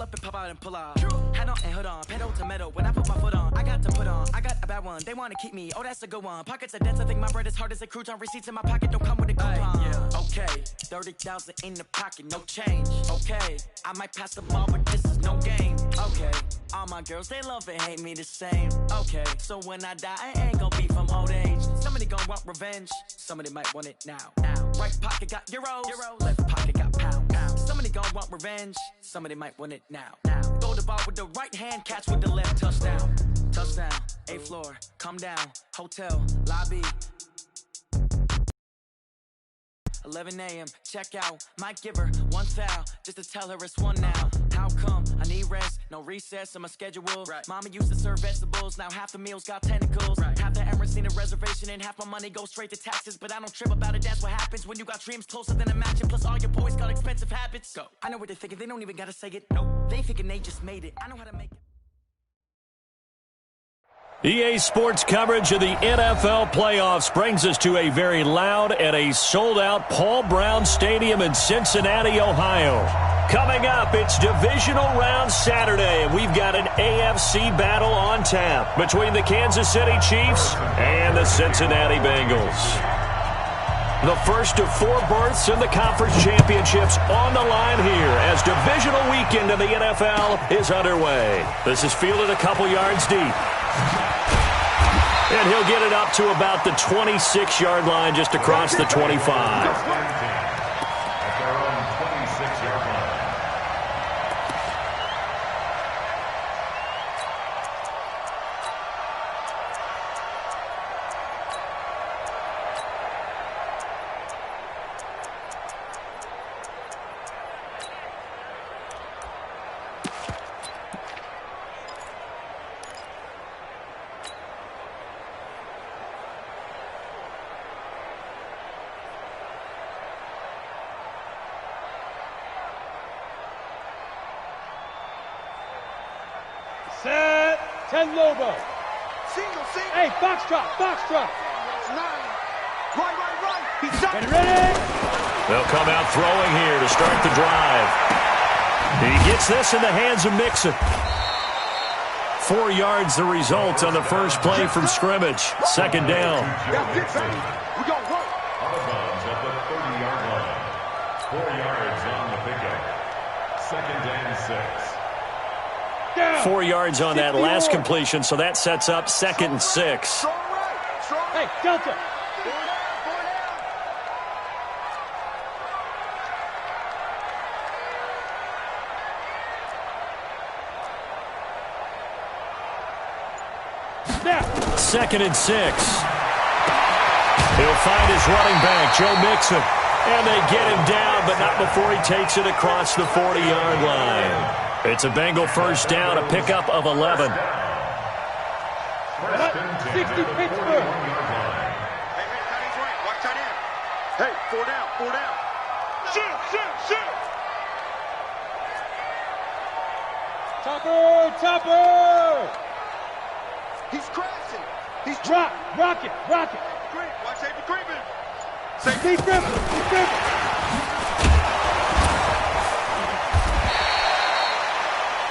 Up and pop out and pull off. Hat on and hood on, pedal to metal. When I put my foot on, I got to put on. I got a bad one, they want to keep me. Oh, that's a good one. Pockets are dense, I think my bread is hard as a crouton. Receipts in my pocket don't come with a coupon. Yeah. Okay, 30,000 in the pocket, no change. Okay, I might pass the ball, but this is no game. Okay, all my girls, they love and hate me the same. Okay, so when I die, I ain't gonna be from old age. Somebody gonna want revenge, somebody might want it now. Right pocket got euros, left pocket got pounds. Somebody gonna want revenge, somebody might want it now. Throw the ball with the right hand, catch with the left, touchdown. Touchdown, 8th floor, come down, hotel, lobby. 11 a.m., check out, might give her one foul, just to tell her it's one now. How come? I need rest, no recess in my schedule. Right. Mama used to serve vegetables, now half the meals got tentacles. Right. Half the Emirates need a reservation and half my money goes straight to taxes. But I don't trip about it, that's what happens when you got dreams closer than a mansion. Plus all your boys got expensive habits. Go. I know what they're thinking, they don't even gotta say it. Nope, they thinking they just made it. I know how to make it. EA Sports coverage of the NFL playoffs brings us to a very loud and a sold-out Paul Brown Stadium in Cincinnati, Ohio. Coming up, it's Divisional Round Saturday, and we've got an AFC battle on tap between the Kansas City Chiefs and the Cincinnati Bengals. The first of 4 berths in the conference championships on the line here as divisional weekend in the NFL is underway. This is fielded a couple yards deep. And he'll get it up to about the 26-yard line just across the 25. Set, 10 Lobo. Single. Hey, Foxtrot. That's 9. Right. He's done. Get ready. They'll come out throwing here to start the drive. He gets this in the hands of Mixon. 4 yards the result on the first play from scrimmage. Second down. We got work. Out of bounds at the 30-yard line. 4 yards on the pickup. Second and 6. 4 yards on that last completion, so that sets up 2nd and 6. Hey, Delta. Snap. 2nd and 6. He'll find his running back, Joe Mixon. And they get him down, but not before he takes it across the 40-yard line. It's a Bengal first down, a pickup of 11. 60 Pittsburgh. Watch tight end. Hey, 4 down. Shoot. Topper. He's crashing. He's Rocket. creep. Watch safety creeping. Safety Griffin.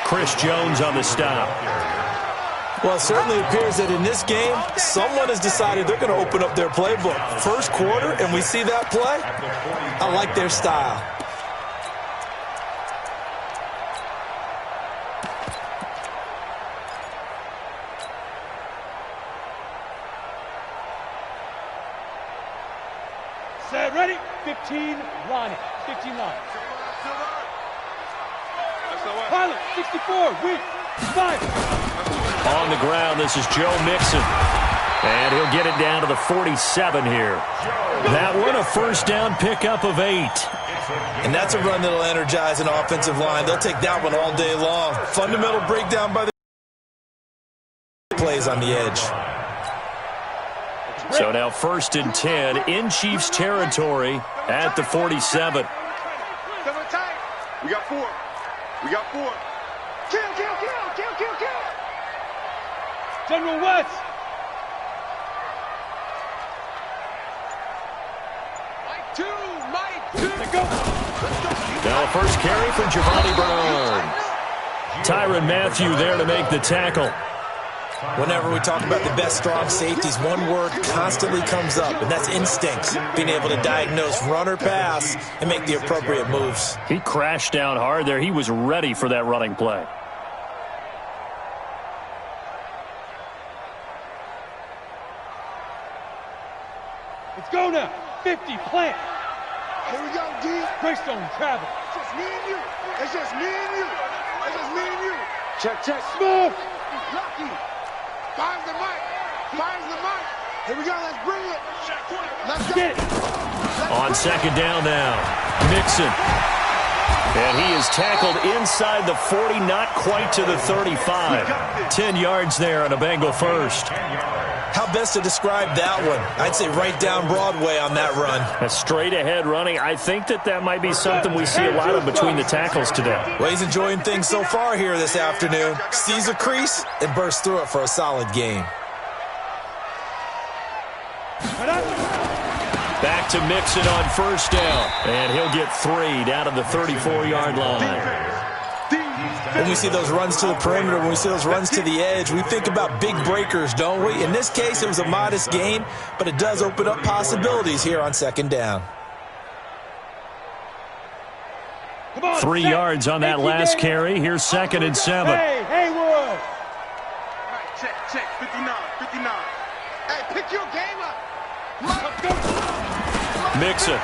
Chris Jones on the stop. Well, it certainly appears that in this game, someone has decided they're going to open up their playbook. First quarter, and we see that play. I like their style. Set, ready. 15 line. 15 line. Pilot, 64, weak, 5. On the ground, this is Joe Mixon. And he'll get it down to the 47 here. That one, a first down pickup of 8. And that's a run that'll energize an offensive line. They'll take that one all day long. Fundamental breakdown by the plays on the edge. So now 1st and 10 in Chiefs territory at the 47. We got 4. Kill. General West. Mike 2. Let's go. Now a first carry for Giovanni Bernard. Tyrann Mathieu there to make the tackle. Whenever we talk about the best strong safeties, one word constantly comes up, and that's instincts. Being able to diagnose run or pass and make the appropriate moves. He crashed down hard there. He was ready for that running play. Let's go now. 50, plant. Here we go, D. Greystone, travel. It's just me and you. It's just me and you. It's just me and you. Check, check. Smoke. Lucky. Finds the mic. Finds the mic. Here we go. Let's bring it. Let's go. Get it. On second down now, Mixon. And he is tackled inside the 40, not quite to the 35. 10 yards there on a Bengal first. How best to describe that one? I'd say right down Broadway on that run. A straight-ahead running. I think that might be something we see a lot of between the tackles today. Well, he's enjoying things so far here this afternoon. Sees a crease and bursts through it for a solid game. Back to Mixon on first down. And he'll get 3 down to the 34-yard line. When we see those runs to the perimeter, when we see those runs to the edge, we think about big breakers, don't we? In this case, it was a modest gain, but it does open up possibilities here on second down. 3 yards on that last carry. Here's 2nd and 7. Hey, Haywood. Check, check. 59, 59. Hey, pick your game up. Mixon.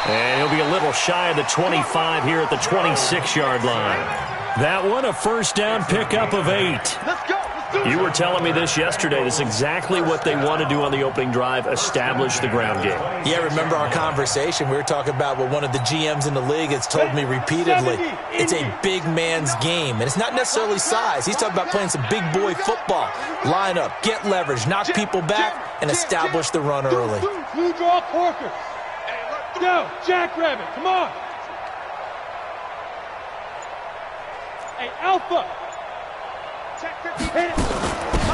And he'll be a little shy of the 25 here at the 26-yard line. That one, a first down pickup of 8. Let's go. You were telling me this yesterday. That's exactly what they want to do on the opening drive, establish the ground game. Yeah, remember our conversation? We were talking about what one of the GMs in the league has told me repeatedly. It's a big man's game, and it's not necessarily size. He's talking about playing some big boy football. Line up, get leverage, knock people back, and establish the run early. Blue draw Corker. Go, Jackrabbit, come on. Hey, Alpha. Hit it.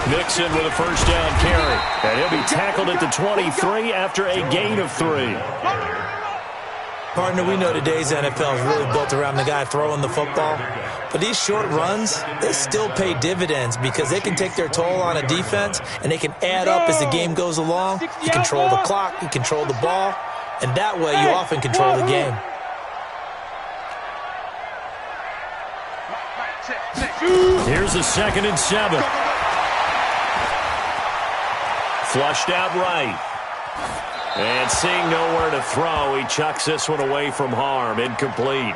Mixon with a first down carry. And he'll be tackled at the 23 after a gain of 3. Partner, we know today's NFL is really built around the guy throwing the football. But these short runs, they still pay dividends because they can take their toll on a defense, and they can add up as the game goes along. You control the clock, you control the ball, and that way you often control the game. Here's a 2nd and 7. Flushed out right. And seeing nowhere to throw, he chucks this one away from harm. Incomplete.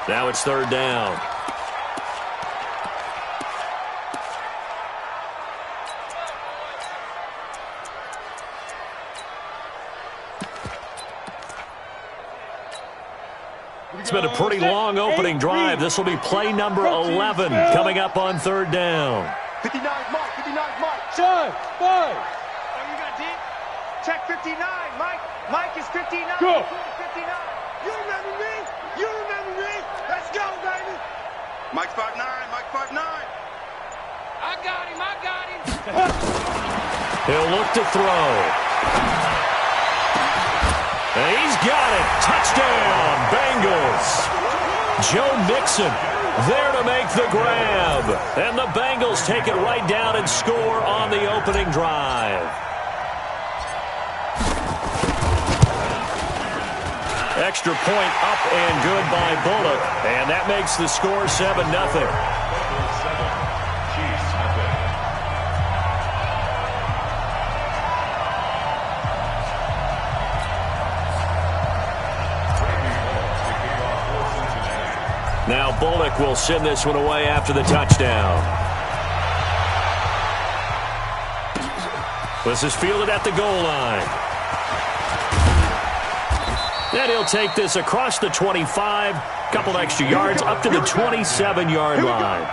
Now it's 3rd down. It's been a pretty long opening drive. This will be play number 11 coming up on 3rd down. 59, Mike. 59, Mike. Shine, five. Oh, you got D? Check 59, Mike. Mike is 59. Go. 59. You remember me? You remember me? Let's go, baby. Mike 5'9", Mike 5'9". I got him. He'll look to throw. And he's got it. Touchdown, Bengals. Joe Mixon there to make the grab. And the Bengals take it right down and score on the opening drive. Extra point up and good by Bullock. And that makes the score 7-0. Now Bullock will send this one away after the touchdown. This is fielded at the goal line. Then he'll take this across the 25, couple extra yards, up to the 27-yard line.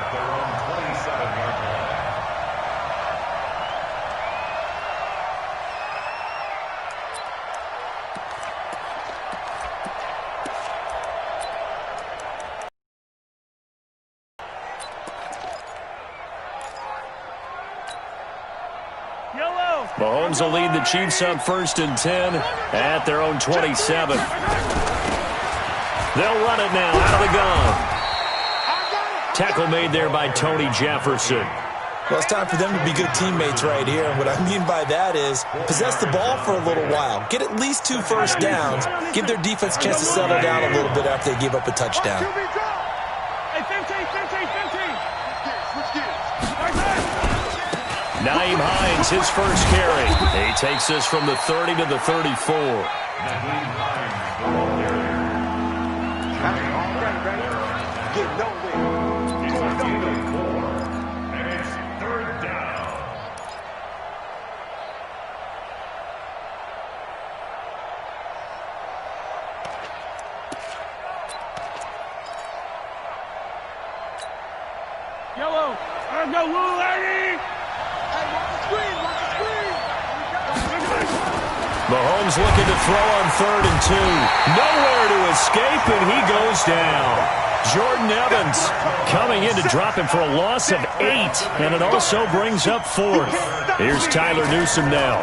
Mahomes will lead the Chiefs up 1st and 10 at their own 27. They'll run it now out of the gun. Tackle made there by Tony Jefferson. Well, it's time for them to be good teammates right here. And what I mean by that is possess the ball for a little while. Get at least 2 first downs. Give their defense a chance to settle down a little bit after they give up a touchdown. Naeem Hines, his first carry. He takes this from the 30 to the 34. Yellow. No rule, Eddie. Mahomes looking to throw on 3rd and 2. Nowhere to escape, and he goes down. Jordan Evans coming in to drop him for a loss of 8, and it also brings up 4th. Here's Tyler Newsome now.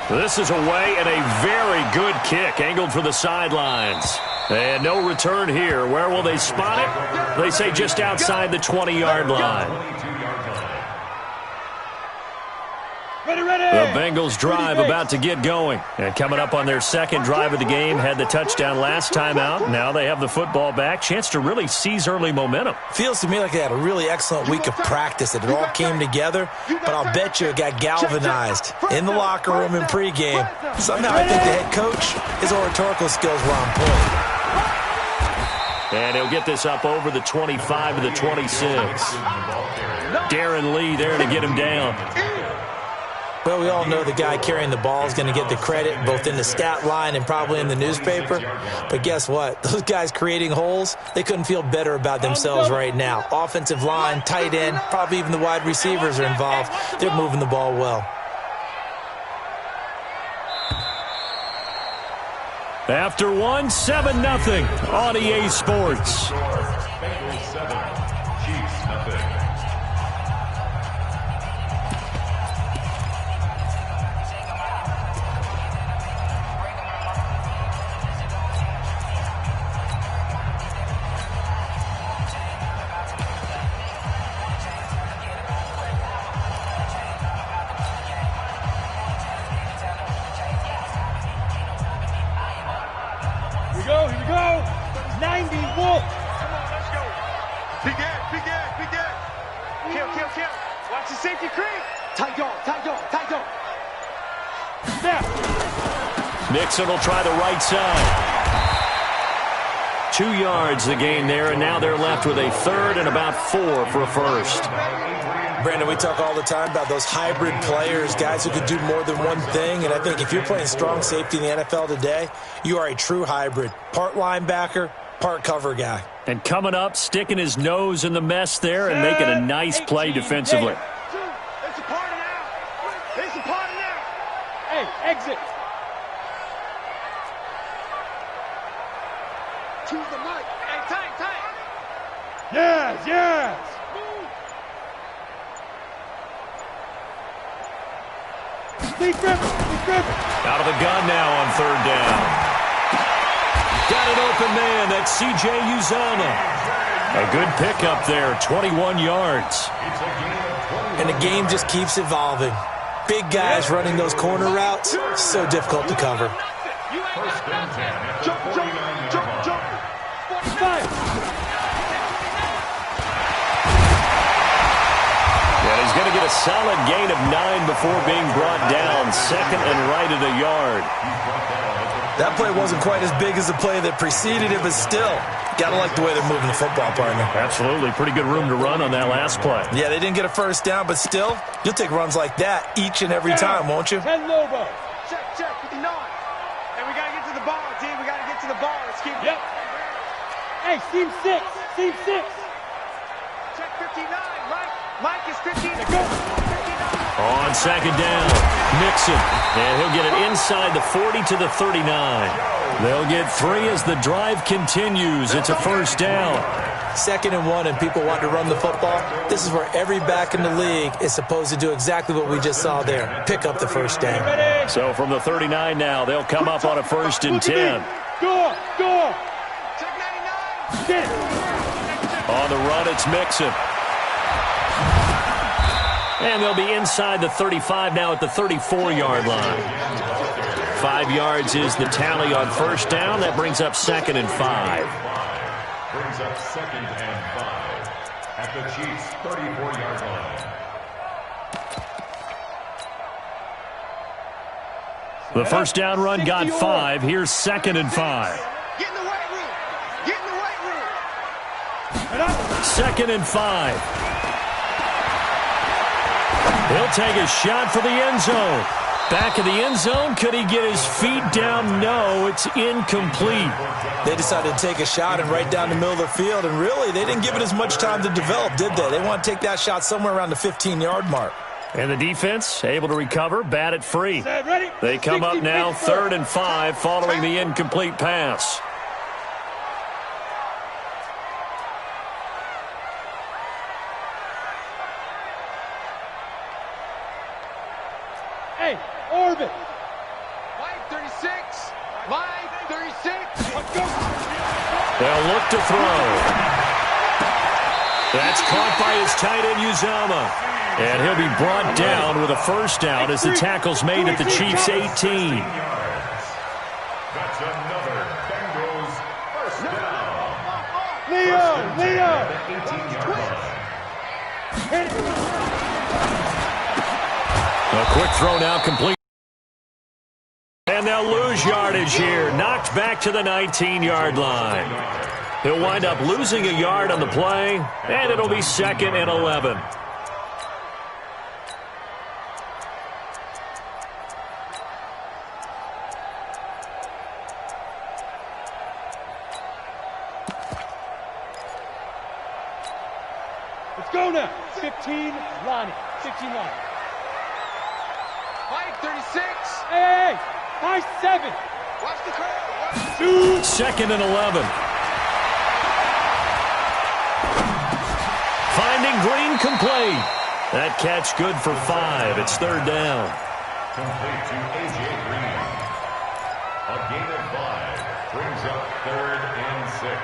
This is away and a very good kick, angled for the sidelines. And no return here. Where will they spot it? They say just outside the 20-yard line. The Bengals drive about to get going. And coming up on their second drive of the game, had the touchdown last time out. Now they have the football back. Chance to really seize early momentum. Feels to me like they had a really excellent week of practice. It all came together, but I'll bet you it got galvanized in the locker room in pregame. Somehow I think the head coach, his oratorical skills were on point. And he'll get this up over the 25 to the 26. Darren Lee there to get him down. Well, we all know the guy carrying the ball is going to get the credit both in the stat line and probably in the newspaper. But guess what? Those guys creating holes, they couldn't feel better about themselves right now. Offensive line, tight end, probably even the wide receivers are involved. They're moving the ball well. After 1, 7-0 on EA Sports. Bengals 7, Chiefs 0. Here we go. 90 Wolf. Come on, let's go. Big Ed. Kill. Watch the safety creep. Tight dog. Snap. Nixon will try the right side. 2 yards the gain there, and now they're left with a 3rd and about 4 for a first. Brandon, we talk all the time about those hybrid players, guys who could do more than one thing, and I think if you're playing strong safety in the NFL today, you are a true hybrid. Part linebacker, part cover guy. And coming up, sticking his nose in the mess there and making a nice play defensively. It's a party now. Hey, exit. Choose the mic. Hey, tight. Yes. Steve Griffin. Out of the gun now on 3rd down. Got an open man. That's C.J. Uzomah. A good pickup there, 21 yards. And the game just keeps evolving. Big guys running those corner routes, so difficult to cover. Jump. 45. And he's going to get a solid gain of 9 before being brought down. 2nd and right at a yard. That play wasn't quite as big as the play that preceded it, but still, got to like the way they're moving the football, partner. Absolutely. Pretty good room to run on that last play. Yeah, they didn't get a first down, but still, you'll take runs like that each and every time, won't you? 10 Lobo. Check. 59. And we got to get to the ball, D. We got to get to the ball. Let's keep it. Yep. Hey, Team 6. Check 59. Mike is 15. Go. On 2nd down, Nixon. And he'll get it inside the 40 to the 39. They'll get 3 as the drive continues. It's a first down. 2nd and 1, and people want to run the football. This is where every back in the league is supposed to do exactly what we just saw there. Pick up the first down. So from the 39 now, they'll come up on a 1st and 10. Go. Check On the run, it's Mixon. And they'll be inside the 35 now at the 34-yard line. 5 yards is the tally on first down. That brings up 2nd and 5. Brings up 2nd and 5 at the Chiefs' 34-yard line. The first down run got 5. Here's 2nd and 5. Get in the weight room. Get in the weight room. 2nd and 5. He'll take a shot for the end zone. Back of the end zone. Could he get his feet down? No, it's incomplete. They decided to take a shot and right down the middle of the field, and really, they didn't give it as much time to develop, did they? They want to take that shot somewhere around the 15-yard mark. And the defense able to recover, bat it free. They come up now 3rd and 5 following the incomplete pass. Hey, orbit. Line 36. Line 36. They'll look to throw. That's caught by his tight end, Uzama. And he'll be brought down with a first down as the tackle's made at the Chiefs' 18. That's another Bengals first down. Leo. 18-yard line. A quick throw now complete. And they'll lose yardage here. Knocked back to the 19-yard line. He'll wind up losing a yard on the play, and it'll be 2nd and 11. Let's go now. 15, Lonnie. 15, Lonnie. Line 36. Hey, high 7. Watch the crowd. 2nd and 11. Finding Green complete. That catch good for 5. It's 3rd down. Complete to A.J. Green. A gain of 5 brings up 3rd and 6.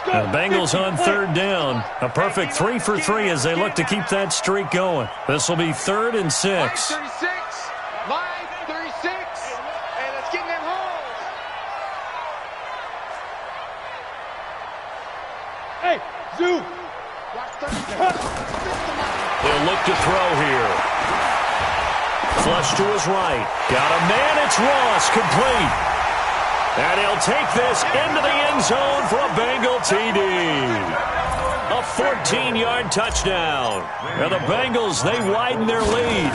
The Bengals on 3rd down. A perfect 3 for 3 as they look to keep that streak going. This will be 3rd and 6. Line 36. Line 36. And let's get in them holes. Hey, Zoo. Watch 36. They'll look to throw here. Flush to his right. Got a man. It's Ross. Complete. And he'll take this into the end zone for a Bengal TD. A 14-yard touchdown. And the Bengals, they widen their lead.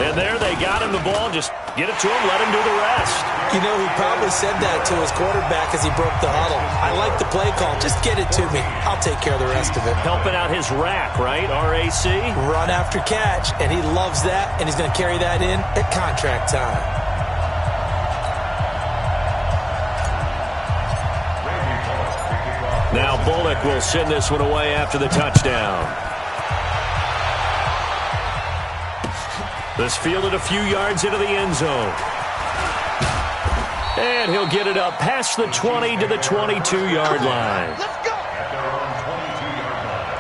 And there they got him the ball. Just get it to him, let him do the rest. You know, he probably said that to his quarterback as he broke the huddle. I like the play call. Just get it to me. I'll take care of the rest of it. Helping out his rack, right? RAC? Run after catch, and he loves that, and he's going to carry that in at contract time. Now Bullock will send this one away after the touchdown. This fielded a few yards into the end zone. And he'll get it up past the 20 to the 22-yard line. Let's go. At their own 22-yard line.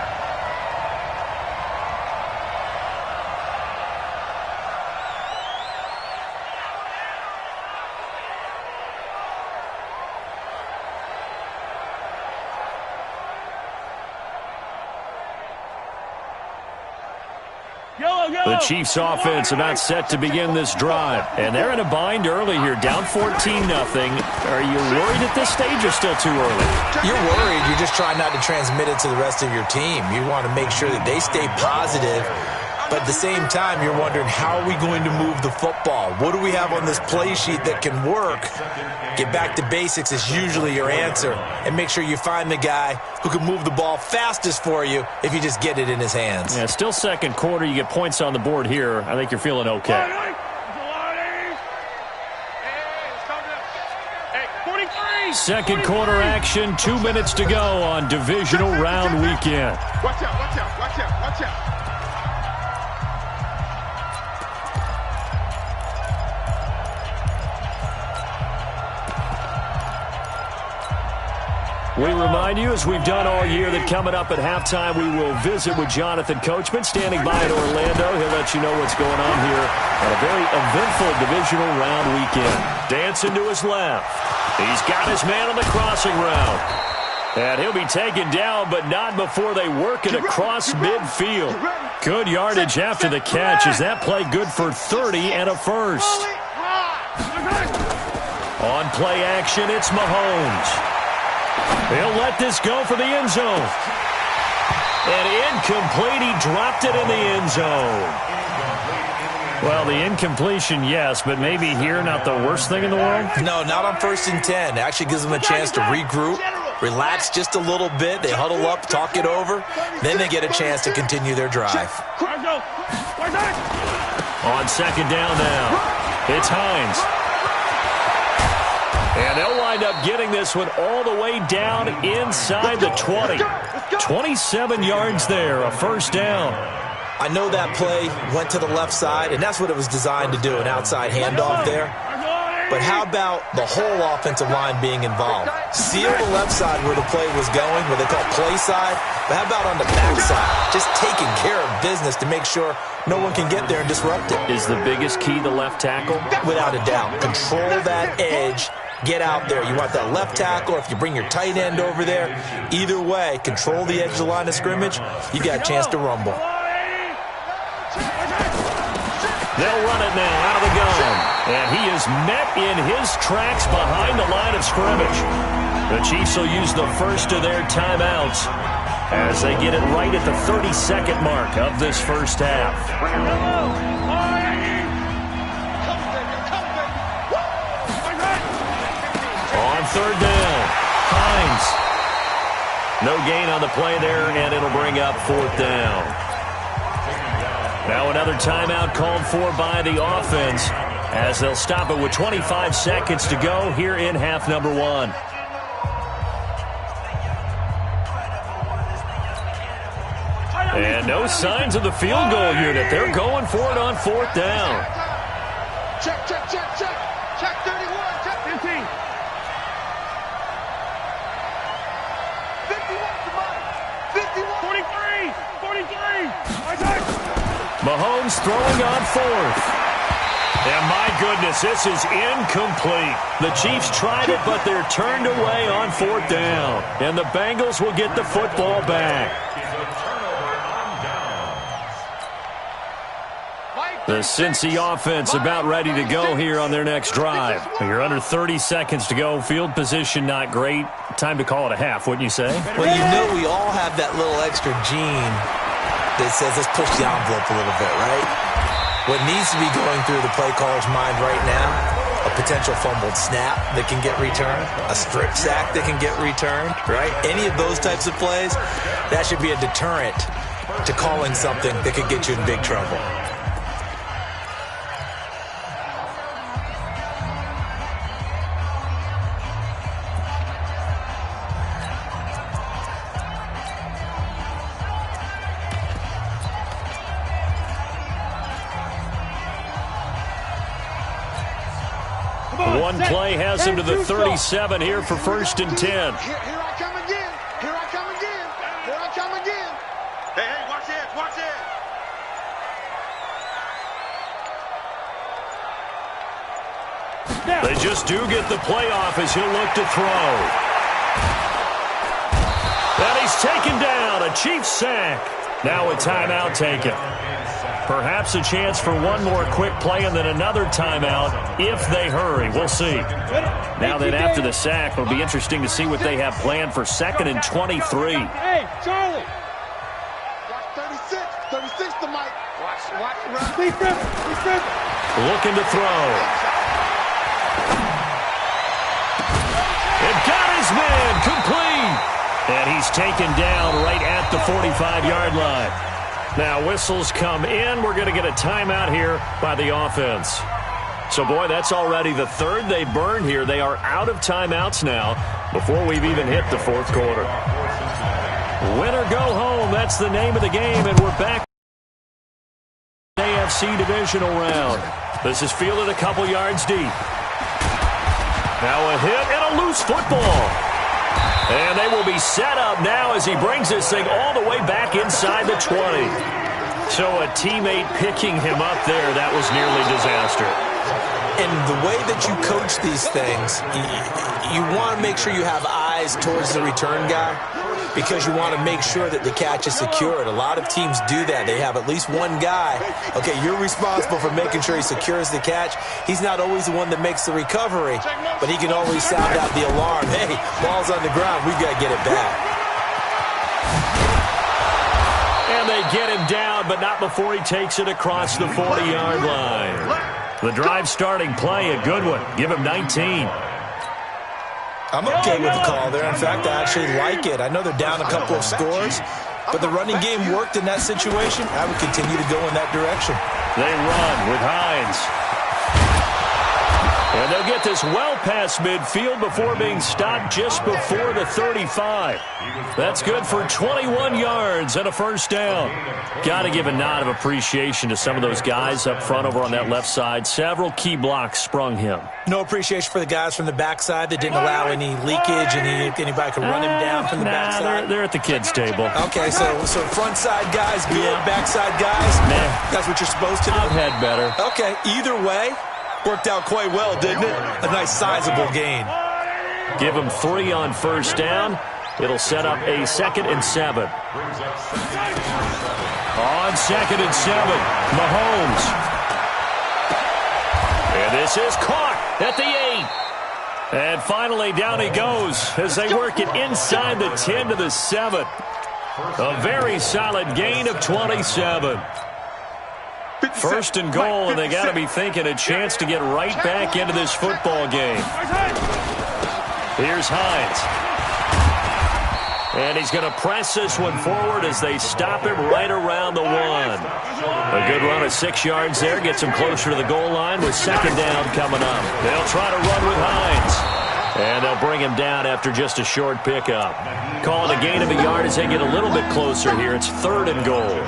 The Chiefs offense about set to begin this drive. And they're in a bind early here, down 14-0. Are you worried at this stage or still too early? You're worried. You're just trying not to transmit it to the rest of your team. You want to make sure that they stay positive. But at the same time, you're wondering, how are we going to move the football? What do we have on this play sheet that can work? Get back to basics is usually your answer. And make sure you find the guy who can move the ball fastest for you if you just get it in his hands. Yeah, still second quarter. You get points on the board here. I think you're feeling okay. Second quarter action, 2 minutes to go on divisional round weekend. Watch out, watch out, watch out, watch out. We remind you, as we've done all year, that coming up at halftime, we will visit with Jonathan Coachman, standing by in Orlando. He'll let you know what's going on here on a very eventful divisional round weekend. Dancing to his left. He's got his man on the crossing route. And he'll be taken down, but not before they work it across midfield. Good yardage after the catch. Is that play good for 30 and a first? On play action, it's Mahomes. He'll let this go for the end zone. And incomplete. He dropped it in the end zone. Well, the incompletion, yes, but maybe here not the worst thing in the world? No, not on 1st and 10. It actually gives them a chance to regroup, relax just a little bit. They huddle up, talk it over. Then they get a chance to continue their drive. On second down now, it's Hines. And they'll wind up getting this one all the way down inside the 20. 27 yards there, a first down. I know that play went to the left side, and that's what it was designed to do, an outside handoff there. But how about the whole offensive line being involved? Seal the left side where the play was going, where they call play side. But how about on the back side? Just taking care of business to make sure no one can get there and disrupt it. Is the biggest key the left tackle? Without a doubt. Control that edge. Get out there. You want that left tackle, or if you bring your tight end over there, either way, control the edge of the line of scrimmage, you got a chance to rumble. They'll run it now out of the gun. And he is met in his tracks behind the line of scrimmage. The Chiefs will use the first of their timeouts as they get it right at the 32nd mark of this first half. On third down, Hines. No gain on the play there, and it'll bring up fourth down. Now another timeout called for by the offense as they'll stop it with 25 seconds to go here in half number one. And no signs of the field goal unit. They're going for it on fourth down. Check, check, check, check. Check 31, check 15. 51's the money. 51. 43, 43. Mahomes throwing on fourth. And my goodness, this is incomplete. The Chiefs tried it, but they're turned away on fourth down. And the Bengals will get the football back. The Cincy offense about ready to go here on their next drive. You're under 30 seconds to go. Field position not great. Time to call it a half, wouldn't you say? Well, you know we all have that little extra gene that says let's push the envelope a little bit, right? What needs to be going through the play caller's mind right now, a potential fumbled snap that can get returned, a strip sack that can get returned, right? Any of those types of plays, that should be a deterrent to calling something that could get you in big trouble. One play has him to the 37 here for 1st and 10. Here I come again. Here I come again. Here I come again. Hey, hey, watch it, watch it. They just do get the playoff as he'll look to throw. And he's taken down. A Chiefs sack. Now a timeout taken. Perhaps a chance for one more quick play and then another timeout if they hurry. We'll see. Now then, after the sack, it'll be interesting to see what they have planned for 2nd and 23. Hey, Charlie. Watch 36. 36 the mic. Watch. Please grip. Looking to throw. And got his man complete. And he's taken down right at the 45-yard line. Now whistles come in. We're going to get a timeout here by the offense. So, boy, that's already the third they burned here. They are out of timeouts now before we've even hit the fourth quarter. Win or go home, that's the name of the game, and we're back in the AFC divisional round. This is fielded a couple yards deep. Now a hit and a loose football. And they will be set up now as he brings this thing all the way back inside the 20. So a teammate picking him up there, that was nearly disaster. And the way that you coach these things, you want to make sure you have eyes towards the return guy because you want to make sure that the catch is secured. A lot of teams do that. They have at least one guy. Okay, you're responsible for making sure he secures the catch. He's not always the one that makes the recovery, but he can always sound out the alarm. Hey, ball's on the ground. We've got to get it back. And they get him down, but not before he takes it across the 40-yard line. The drive starting play, a good one. Give him 19. I'm okay with the call there. In fact, I actually like it. I know they're down a couple of scores, but the running game worked in that situation. I would continue to go in that direction. They run with Hines. And they'll get this well past midfield before being stopped just before the 35. That's good for 21 yards and a first down. Got to give a nod of appreciation to some of those guys up front over on that left side. Several key blocks sprung him. No appreciation for the guys from the backside that didn't allow any leakage, and anybody could run him down from the backside. They're at the kids' table. Okay, so front side guys good, backside guys, that's what you're supposed to do? I've had better. Okay, either way, worked out quite well, didn't it? A nice sizable gain. Give him 3 on first down. It'll set up a 2nd and 7. On 2nd and 7, Mahomes. And this is caught at the 8. And finally down he goes as they work it inside the 10 to the 7. A very solid gain of 27. First and goal, and they got to be thinking a chance to get right back into this football game. Here's Hines. And he's going to press this one forward as they stop him right around the 1. A good run of 6 yards there gets him closer to the goal line with 2nd down coming up. They'll try to run with Hines. And they'll bring him down after just a short pickup. Calling a gain of a yard as they get a little bit closer here. It's 3rd and goal.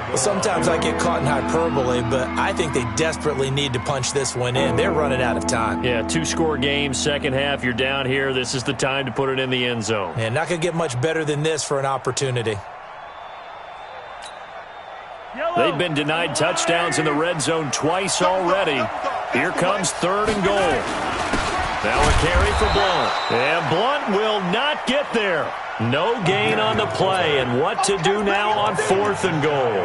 Well, sometimes I get caught in hyperbole, but I think they desperately need to punch this one in. They're running out of time. Yeah, 2-score game, second half, you're down here. This is the time to put it in the end zone. And not going to get much better than this for an opportunity. They've been denied touchdowns in the red zone twice already. Here comes 3rd and goal. Now a carry for Blunt. And Blunt will not get there. No gain on the play, and what to do now on 4th and goal.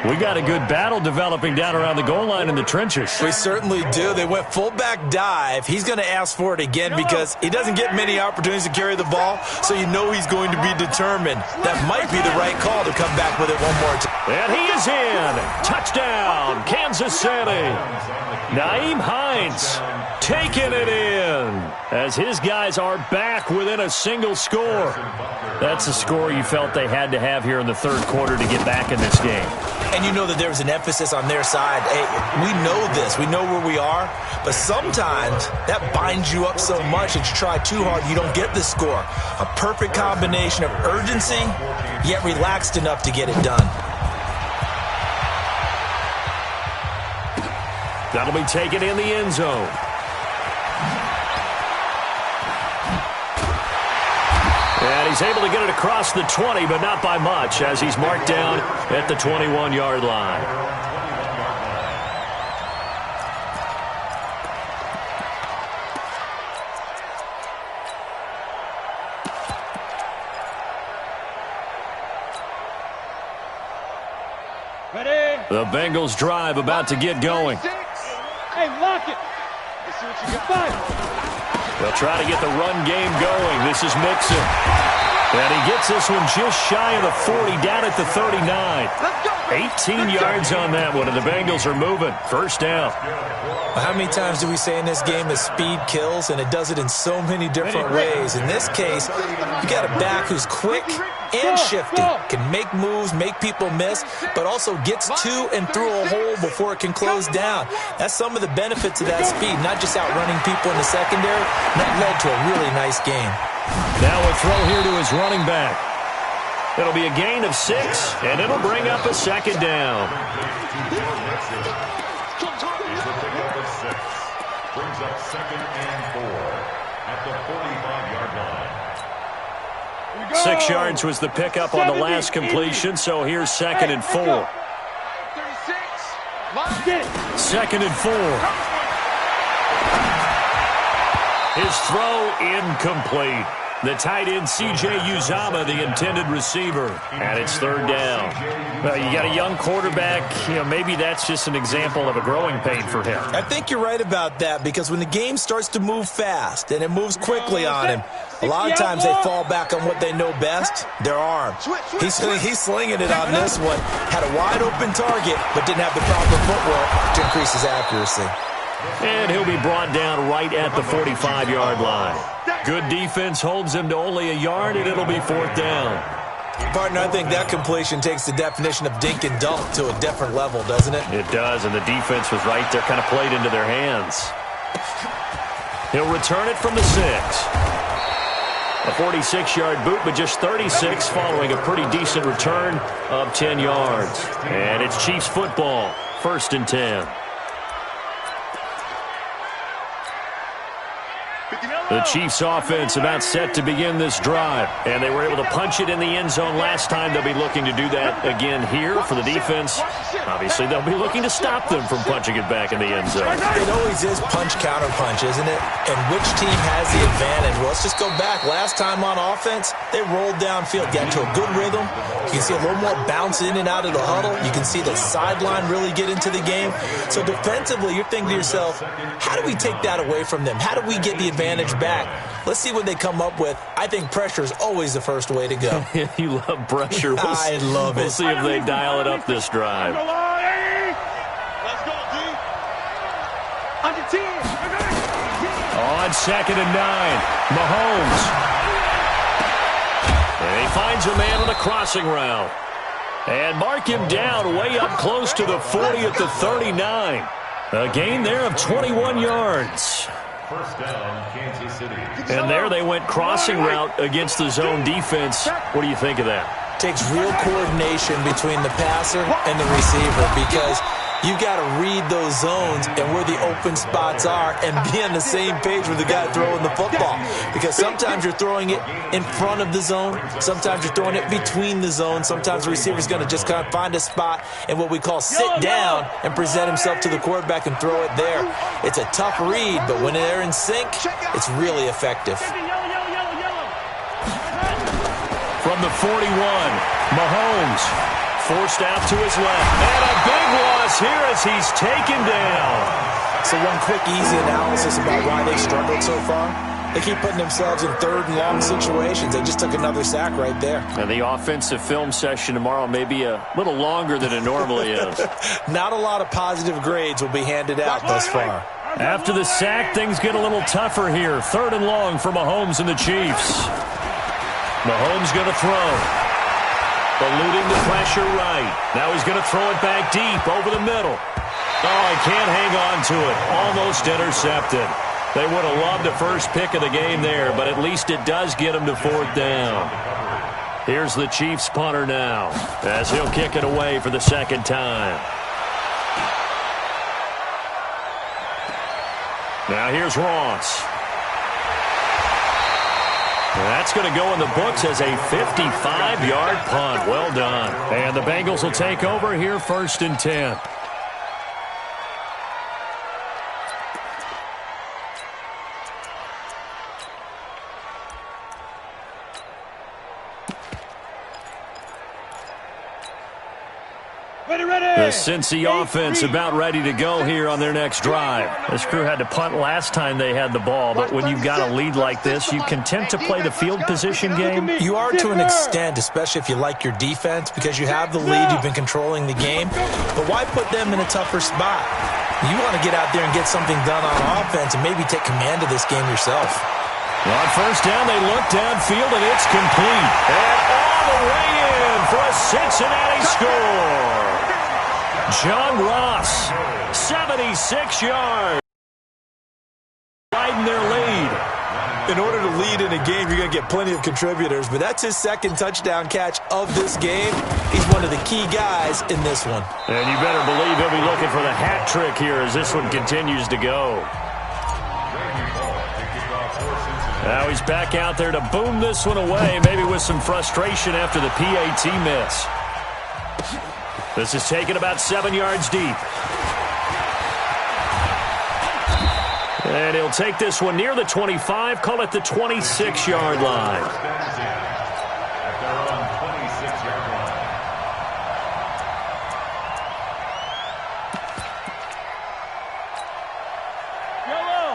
We got a good battle developing down around the goal line in the trenches. We certainly do. They went fullback dive. He's going to ask for it again because he doesn't get many opportunities to carry the ball, so you know he's going to be determined. That might be the right call to come back with it one more time. And he is in. Touchdown, Kansas City. Nyheim Hines taking it in as his guys are back within a single score. That's the score you felt they had to have here in the 3rd quarter to get back in this game. And you know that there was an emphasis on their side. Hey, we know this. We know where we are. But sometimes that binds you up so much that you try too hard, you don't get the score. A perfect combination of urgency, yet relaxed enough to get it done. That'll be taken in the end zone. And he's able to get it across the 20, but not by much, as he's marked down at the 21-yard line. Ready? The Bengals drive about to get going. Hey, lock it. Let's see what you got. 5. They'll try to get the run game going. This is Mixon. And he gets this one just shy of the 40, down at the 39. 18 yards on that one, and the Bengals are moving. First down. How many times do we say in this game that speed kills, and it does it in so many different ways? In this case, you got a back who's quick and shifty, can make moves, make people miss, but also gets to and through a hole before it can close down. That's some of the benefits of that speed, not just outrunning people in the secondary. That led to a really nice game. Now a throw here to his running back. It'll be a gain of 6, and it'll bring up a 2nd down. Brings up 2nd and 4 at the 45. 6 yards was the pickup on the last completion, so here's 2nd and 4. 2nd and 4. His throw incomplete. The tight end, C.J. Uzomah, the intended receiver. And it's 3rd down. Well, you got a young quarterback. Maybe that's just an example of a growing pain for him. I think you're right about that, because when the game starts to move fast and it moves quickly on him, a lot of times they fall back on what they know best, their arm. He's slinging it on this one. Had a wide-open target, but didn't have the proper footwork to increase his accuracy. And he'll be brought down right at the 45-yard line. Good defense holds him to only a yard, and it'll be 4th down. Partner, I think that completion takes the definition of dink and dunk to a different level, doesn't it? It does, and the defense was right there, kind of played into their hands. He'll return it from the 6. A 46-yard boot, but just 36 following a pretty decent return of 10 yards. And it's Chiefs football, 1st and 10. The Chiefs offense about set to begin this drive, and they were able to punch it in the end zone last time. They'll be looking to do that again here for the defense. Obviously, they'll be looking to stop them from punching it back in the end zone. It always is punch-counter-punch, isn't it? And which team has the advantage? Well, let's just go back. Last time on offense, they rolled downfield, got into a good rhythm. You can see a little more bounce in and out of the huddle. You can see the sideline really get into the game. So defensively, you're thinking to yourself, how do we take that away from them? How do we get the advantage back? Let's see what they come up with. I think pressure is always the first way to go. You love pressure. I love it. We'll see if they dial it up this drive. Let's go, D. Under 10. On 2nd and 9, Mahomes. And he finds a man on a crossing route. And mark him down way up close to the 40 at the 39. A gain there of 21 yards. 1st down, Kansas City. And there they went crossing route against the zone defense. What do you think of that? Takes real coordination between the passer and the receiver, because you got to read those zones and where the open spots are and be on the same page with the guy throwing the football. Because sometimes you're throwing it in front of the zone. Sometimes you're throwing it between the zones. Sometimes the receiver's going to just kind of find a spot and what we call sit down and present himself to the quarterback and throw it there. It's a tough read, but when they're in sync, it's really effective. From the 41, Mahomes forced out to his left. And a big loss here as he's taken down. So one quick, easy analysis about why they struggled so far. They keep putting themselves in 3rd and long situations. They just took another sack right there. And the offensive film session tomorrow may be a little longer than it normally is. Not a lot of positive grades will be handed out thus far. After the sack, things get a little tougher here. 3rd and long for Mahomes and the Chiefs. Mahomes going to throw. Eluding the pressure right. Now he's going to throw it back deep over the middle. Oh, he can't hang on to it. Almost intercepted. They would have loved a first pick of the game there, but at least it does get him to 4th down. Here's the Chiefs punter now, as he'll kick it away for the 2nd time. Now here's Ross. That's going to go in the books as a 55-yard punt. Well done. And the Bengals will take over here, 1st and 10. The Cincy offense about ready to go here on their next drive. This crew had to punt last time they had the ball, but when you've got a lead like this, you content to play the field position game? You are to an extent, especially if you like your defense, because you have the lead, you've been controlling the game. But why put them in a tougher spot? You want to get out there and get something done on offense and maybe take command of this game yourself. On 1st down, they look downfield, and it's complete. And all the way in for a Cincinnati score. John Ross, 76 yards. Widen their lead. In order to lead in a game, you're going to get plenty of contributors, but that's his 2nd touchdown catch of this game. He's one of the key guys in this one. And you better believe he'll be looking for the hat trick here as this one continues to go. Now he's back out there to boom this one away, maybe with some frustration after the PAT miss. This is taken about 7 yards deep. And he'll take this one near the 25, call it the 26-yard line.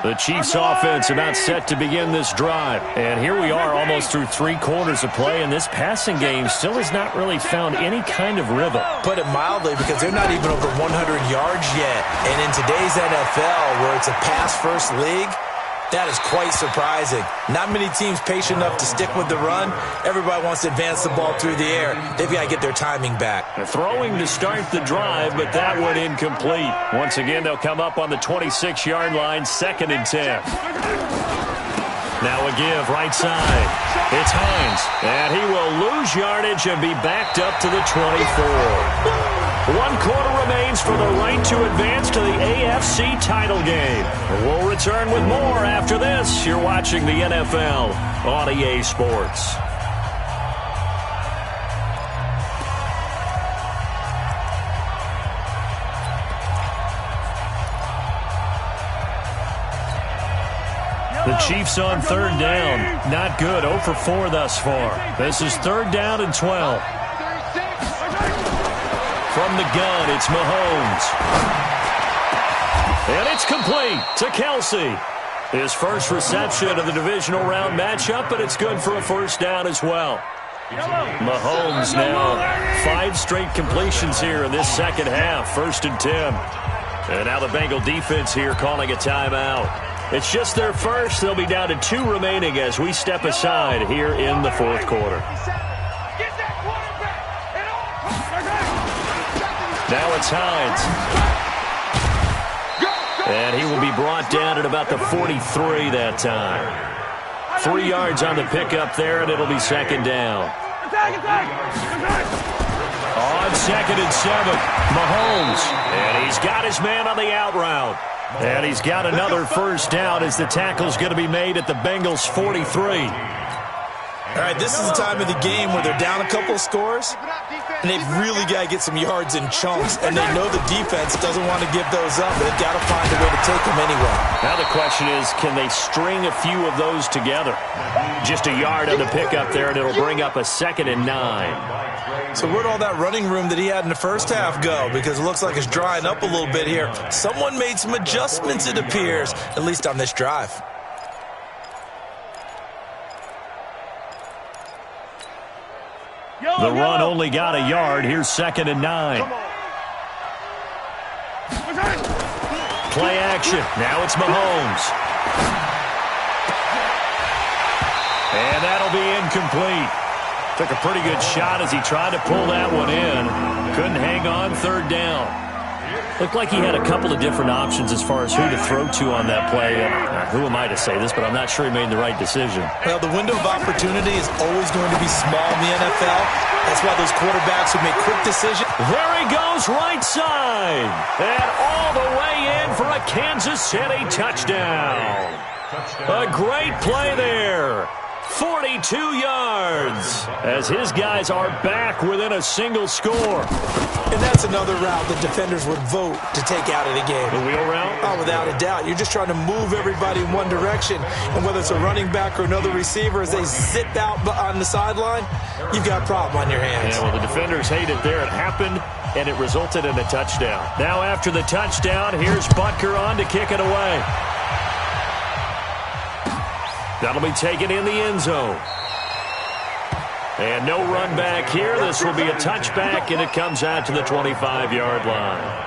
The Chiefs offense about set to begin this drive. And here we are almost through 3 quarters of play, and this passing game still has not really found any kind of rhythm. Put it mildly, because they're not even over 100 yards yet. And in today's NFL, where it's a pass-first league, that is quite surprising. Not many teams patient enough to stick with the run. Everybody wants to advance the ball through the air. They've got to get their timing back. They're throwing to start the drive, but that one incomplete. Once again, they'll come up on the 26-yard line, 2nd and 10. Now a give, right side. It's Hines, and he will lose yardage and be backed up to the 24. 1 quarter remains for the right to advance to the AFC title game. We'll return with more after this. You're watching the NFL on EA Sports. The Chiefs on 3rd down. Not good. 0 for 4 thus far. This is 3rd down and 12. From the gun, it's Mahomes. And it's complete to Kelsey. His first reception of the divisional round matchup, but it's good for a 1st down as well. Mahomes now 5 straight completions here in this 2nd half. 1st and 10. And now the Bengal defense here calling a timeout. It's just their first. They'll be down to 2 remaining as we step aside here in the 4th quarter. Now it's Hines. And he will be brought down at about the 43 that time. 3 yards on the pickup there, and it'll be 2nd down. On 2nd and 7, Mahomes. And he's got his man on the out route. And he's got another 1st down as the tackle's going to be made at the Bengals' 43. All right, this is the time of the game where they're down a couple of scores, and they've really got to get some yards in chunks, and they know the defense doesn't want to give those up, but they've got to find a way to take them anyway. Now the question is, can they string a few of those together? Just a yard on the pickup there, and it'll bring up a 2nd and 9. So where'd all that running room that he had in the 1st half go? Because it looks like it's drying up a little bit here. Someone made some adjustments, it appears, at least on this drive. The run only got a yard. Here's 2nd and 9. Play action. Now it's Mahomes. And that'll be incomplete. Took a pretty good shot as he tried to pull that one in. Couldn't hang on. 3rd down. Looked like he had a couple of different options as far as who to throw to on that play. Who am I to say this, but I'm not sure he made the right decision. Well, the window of opportunity is always going to be small in the NFL. That's why those quarterbacks who make quick decisions. There he goes, right side. And all the way in for a Kansas City touchdown. A great play there. 42 yards as his guys are back within a single score. And that's another route the defenders would vote to take out of the game. The wheel route? Oh, without a doubt. You're just trying to move everybody in one direction. And whether it's a running back or another receiver, as they zip out on the sideline, you've got a problem on your hands. Yeah, well, the defenders hate it there. It happened, and it resulted in a touchdown. Now after the touchdown, here's Butker on to kick it away. That'll be taken in the end zone. And no run back here. This will be a touchback, and it comes out to the 25-yard line.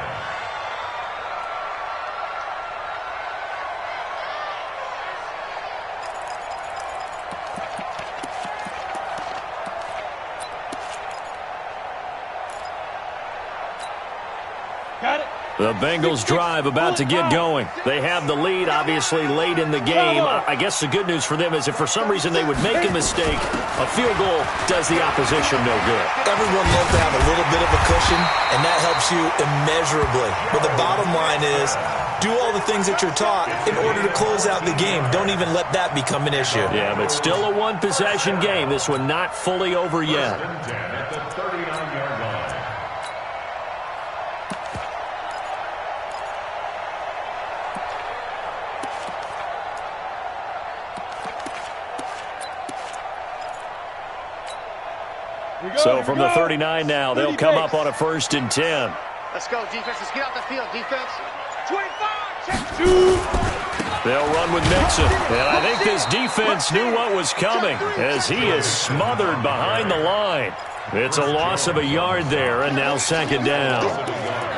The Bengals drive about to get going. They have the lead, obviously, late in the game. I guess the good news for them is if for some reason they would make a mistake, a field goal does the opposition no good. Everyone loves to have a little bit of a cushion, and that helps you immeasurably. But the bottom line is, do all the things that you're taught in order to close out the game. Don't even let that become an issue. Yeah, but still a one-possession game. This one not fully over yet. At the 39-yard line. So from the 39 now, they'll come up on a 1st and 10. Let's go, defense. Let's get out the field, defense. 25, 2. They'll run with Mixon. And I think this defense knew what was coming as he is smothered behind the line. It's a loss of a yard there, and now 2nd down.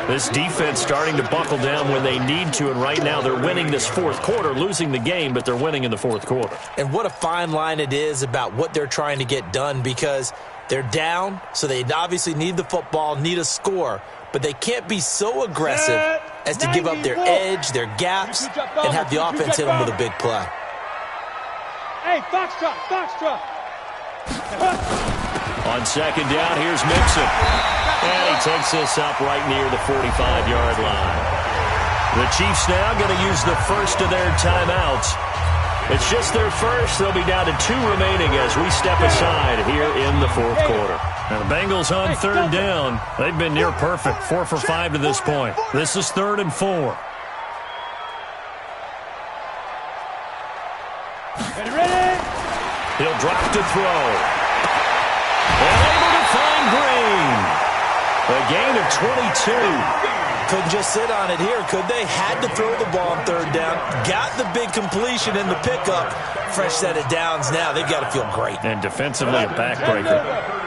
This defense starting to buckle down when they need to, and right now they're winning this 4th quarter, losing the game, but they're winning in the 4th quarter. And what a fine line it is about what they're trying to get done, because they're down, so they obviously need the football, need a score, but they can't be so aggressive as to give up their edge, their gaps, and have the offense hit them with a big play. Hey, Foxtrot, Foxtrot. On 2nd down, here's Mixon. And he takes this up right near the 45-yard line. The Chiefs now going to use the first of their timeouts. It's just their first. They'll be down to 2 remaining as we step aside here in the 4th quarter. Now the Bengals on 3rd down. They've been near perfect, 4 for 5 to this point. This is 3rd and 4. Ready? He'll drop to throw. And able to find Green. A gain of 22. Couldn't just sit on it here, could they? Had to throw the ball on 3rd down. Got the big completion in the pickup. Fresh set of downs now. They've got to feel great. And defensively a backbreaker.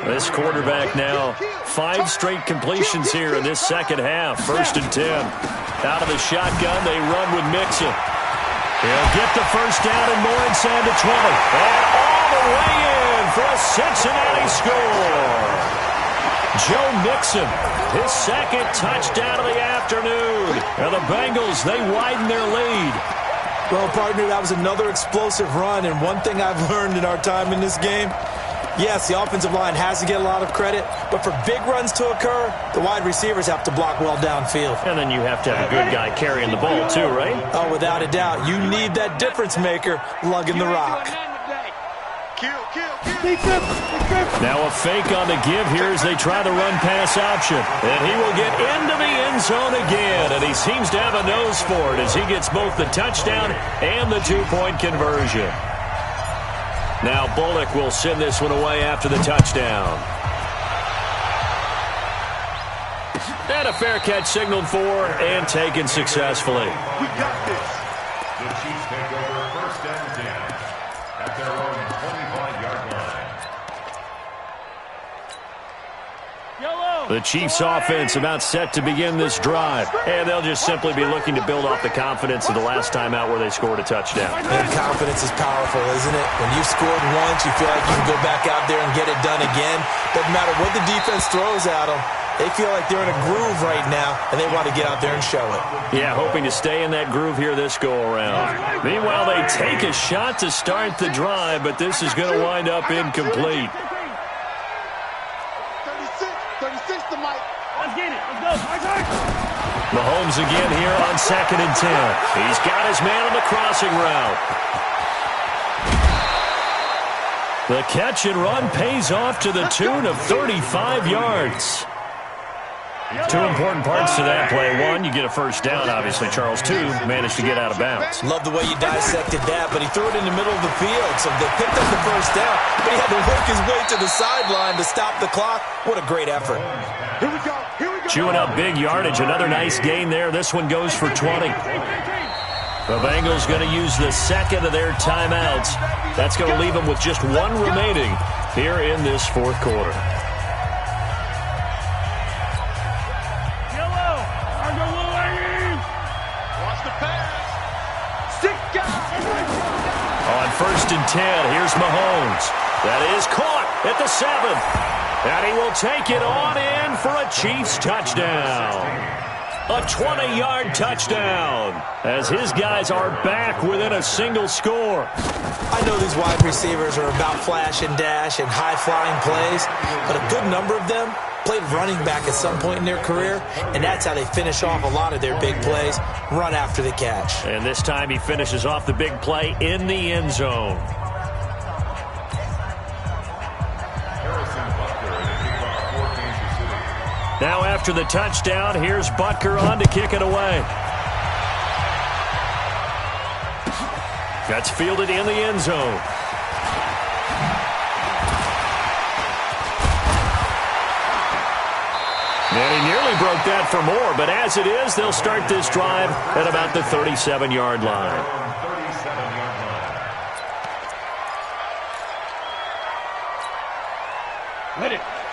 This quarterback now, 5 straight completions here in this 2nd half. 1st and 10. Out of the shotgun, they run with Mixon. He'll get the 1st down and more inside the 20. And all the way in for a Cincinnati score. Joe Mixon, his 2nd touchdown of the afternoon. And the Bengals, they widen their lead. Well, partner, that was another explosive run, and one thing I've learned in our time in this game, yes, the offensive line has to get a lot of credit, but for big runs to occur, the wide receivers have to block well downfield. And then you have to have a good guy carrying the ball too, right? Oh, without a doubt. You need that difference maker lugging the rock. Now a fake on the give here as they try the run-pass option. And he will get into the end zone again. And he seems to have a nose for it as he gets both the touchdown and the 2-point conversion. Now Bullock will send this one away after the touchdown. And a fair catch signaled for and taken successfully. We got this. The Chiefs take over 1st and 10 at their own 25-yard line. The Chiefs offense about set to begin this drive. And they'll just simply be looking to build off the confidence of the last time out where they scored a touchdown. And confidence is powerful, isn't it? When you've scored once, you feel like you can go back out there and get it done again. Doesn't matter what the defense throws at them. They feel like they're in a groove right now, and they want to get out there and show it. Yeah, hoping to stay in that groove here this go-around. Meanwhile, they take a shot to start the drive, but this is going to wind up incomplete. 36 to Mike. Let's get it. Let's go. Mahomes again here on 2nd and 10. He's got his man on the crossing route. The catch and run pays off to the tune of 35 yards. 2 important parts to that play. 1, you get a 1st down, obviously. Charles, 2, managed to get out of bounds. Love the way you dissected that, but he threw it in the middle of the field, so they picked up the 1st down, but he had to work his way to the sideline to stop the clock. What a great effort. Here we go. Here we go. Chewing up big yardage. Another nice gain there. This one goes for 20. The Bengals going to use the 2nd of their timeouts. That's going to leave them with just 1 remaining here in this 4th quarter. On 1st and 10, here's Mahomes. That is caught at the 7. And he will take it on in for a Chiefs touchdown. A 20-yard touchdown as his guys are back within a single score. I know these wide receivers are about flash and dash and high-flying plays, but a good number of them played running back at some point in their career, and that's how they finish off a lot of their big plays, run after the catch. And this time he finishes off the big play in the end zone. Now after the touchdown, here's Butker on to kick it away. That's fielded in the end zone. And he nearly broke that for more, but as it is, they'll start this drive at about the 37-yard line.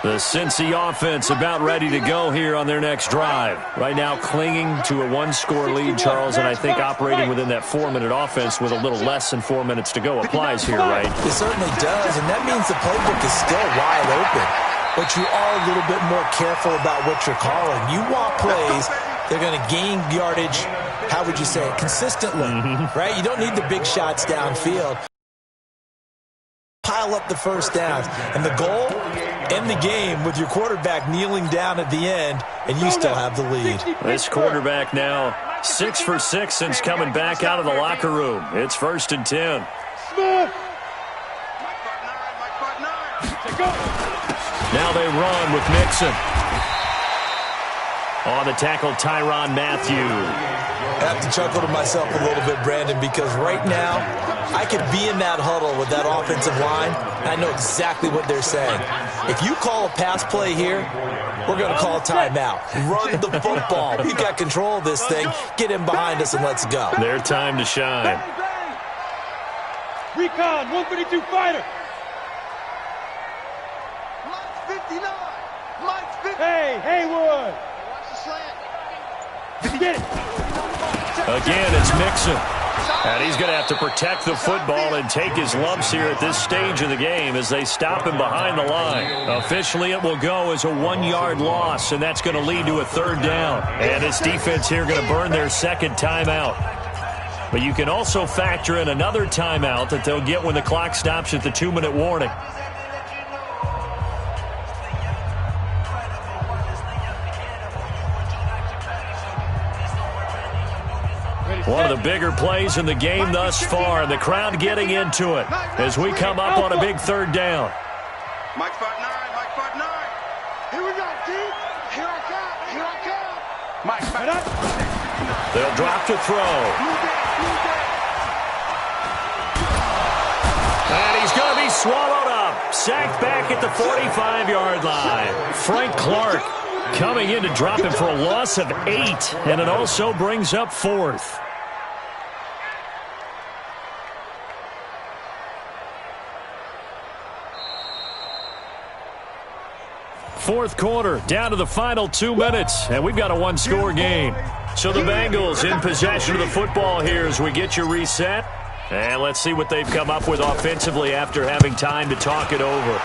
The Cincy offense about ready to go here on their next drive. Right now clinging to a one-score lead, Charles, and I think operating within that 4-minute offense with a little less than 4 minutes to go applies here, right? It certainly does, and that means the playbook is still wide open. But you are a little bit more careful about what you're calling. You want plays, they're going to gain yardage, how would you say it, consistently, right? You don't need the big shots downfield. Pile up the first downs. And the goal, end the game with your quarterback kneeling down at the end, and you still have the lead. This quarterback now 6 for 6 since coming back out of the locker room. It's 1st and 10. Smith. Now they run with Mixon. On the tackle, Tyrann Mathieu. I have to chuckle to myself a little bit, Brandon, because right now I could be in that huddle with that offensive line, and I know exactly what they're saying. If you call a pass play here, we're going to call a timeout. Run the football. We got control of this thing. Get in behind us and let's go. Their time to shine. Recon, 132 fighter. Hey, Haywood. Get it. Again, it's Mixon. And he's going to have to protect the football and take his lumps here at this stage of the game as they stop him behind the line. Officially, it will go as a 1-yard loss, and that's going to lead to a 3rd down. And this defense here going to burn their 2nd timeout. But you can also factor in another timeout that they'll get when the clock stops at the 2-minute warning. One of the bigger plays in the game thus far, and the crowd getting into it as we come up on a big 3rd down. Mike 5-9, Mike 5-9. Here we go, D. Here I come, Mike 5-9. They'll drop to throw. And he's going to be swallowed up. Sacked back at the 45-yard line. Frank Clark coming in to drop him for a loss of 8, and it also brings up 4th. Fourth quarter, down to the final 2 minutes, and we've got a 1-score game. So the Bengals in possession of the football here as we get you reset. And let's see what they've come up with offensively after having time to talk it over.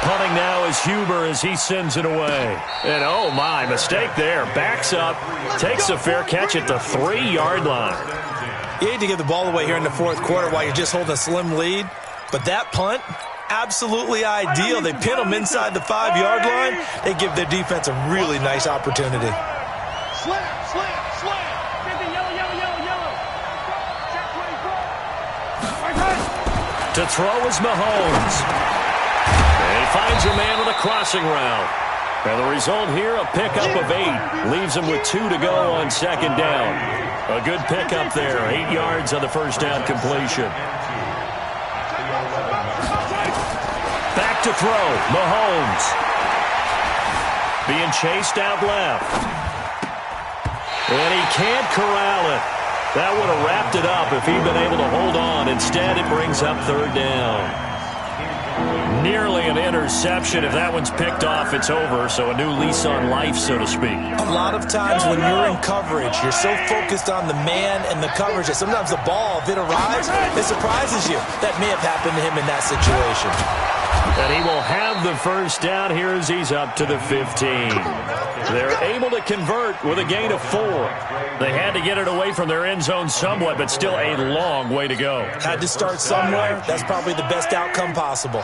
Punting now is Huber as he sends it away. And oh my, mistake there. Backs up, takes a fair catch at the 3-yard line. You hate to give the ball away here in the 4th quarter while you're just holding a slim lead, but that punt, absolutely ideal. They pin them inside the 5-yard line. They give their defense a really nice opportunity. Slam, slam, slam. To throw is Mahomes. And he finds a man with a crossing route. And the result here, a pickup of 8. Leaves him with 2 to go on 2nd down. A good pickup there. 8 yards on the 1st down completion. Back to throw. Mahomes. Being chased out left. And he can't corral it. That would have wrapped it up if he'd been able to hold on. Instead, it brings up 3rd down. Nearly an interception. If that one's picked off, it's over. So a new lease on life, so to speak. A lot of times when you're in coverage, you're so focused on the man and the coverage that sometimes the ball, if it arrives, it surprises you. That may have happened to him in that situation. And he will have the first down here as he's up to the 15. They're able to convert with a gain of 4. They had to get it away from their end zone somewhat, but still a long way to go. Had to start somewhere. That's probably the best outcome possible.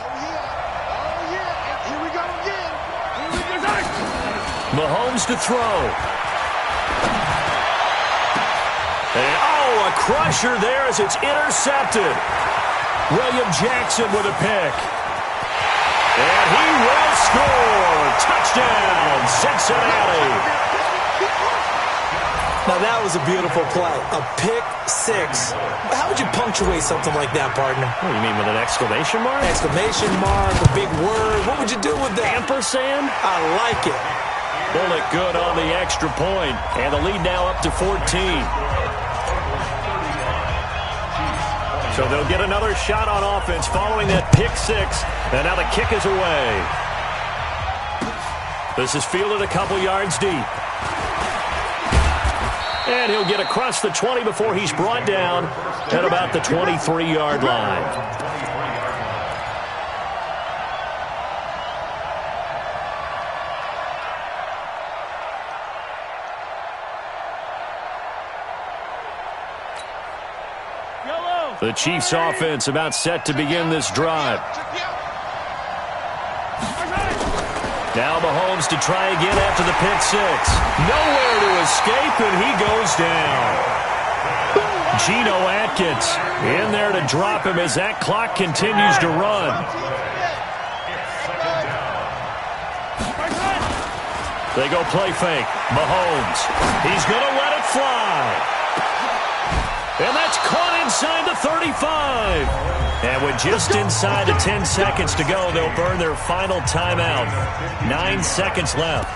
Mahomes to throw. And, a crusher there as it's intercepted. William Jackson with a pick. And he will score. Touchdown, Cincinnati. Now, that was a beautiful play. A pick 6. How would you punctuate something like that, partner? What do you mean, with an exclamation mark? Exclamation mark, a big word. What would you do with that? Ampersand? I like it. Bullet good on the extra point. And the lead now up to 14. So they'll get another shot on offense following that pick 6. And now the kick is away. This is fielded a couple yards deep. And he'll get across the 20 before he's brought down at about the 23-yard line. The Chiefs' offense about set to begin this drive. Now Mahomes to try again after the pick 6. Nowhere to escape, and he goes down. Geno Atkins in there to drop him as that clock continues to run. They go play fake. Mahomes. He's going to let it fly. And that's caught inside the 35. And with just inside of 10 seconds to go, they'll burn their final timeout. 9 seconds left.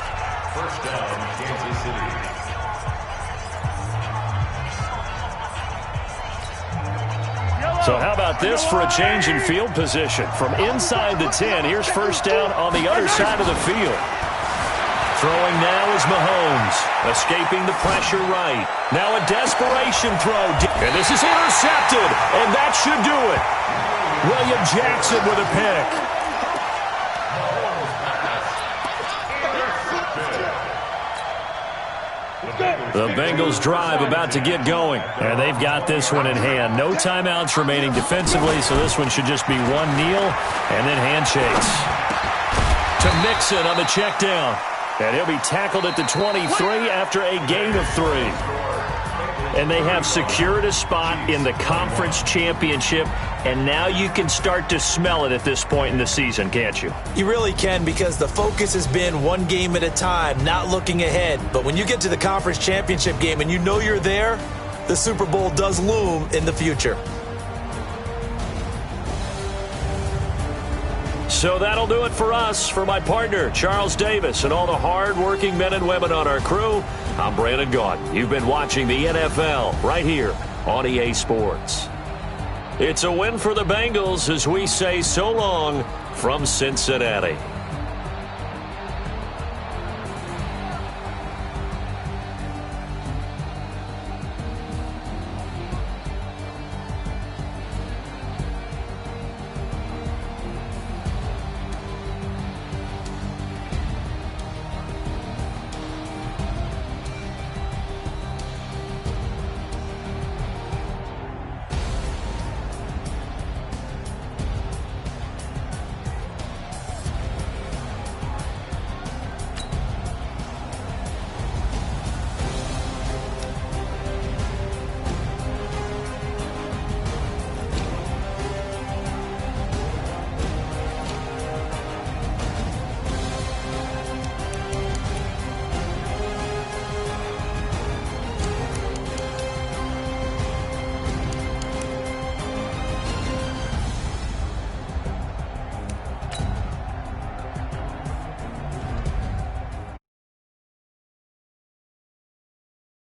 First down, Kansas City. So how about this for a change in field position? From inside the 10, here's first down on the other side of the field. Throwing now is Mahomes, escaping the pressure right. Now a desperation throw. And this is intercepted, and that should do it. William Jackson with a pick. The Bengals drive about to get going, and they've got this one in hand. No timeouts remaining defensively, so this one should just be one kneel and then handshakes. To Mixon on the check down. And he'll be tackled at the 23 after a gain of 3. And they have secured a spot in the conference championship, and now you can start to smell it at this point in the season, can't you? You really can, because the focus has been one game at a time, not looking ahead. But when you get to the conference championship game and you know you're there, the Super Bowl does loom in the future. So that'll do it for us. For my partner, Charles Davis, and all the hard-working men and women on our crew, I'm Brandon Gaudin. You've been watching the NFL right here on EA Sports. It's a win for the Bengals as we say so long from Cincinnati.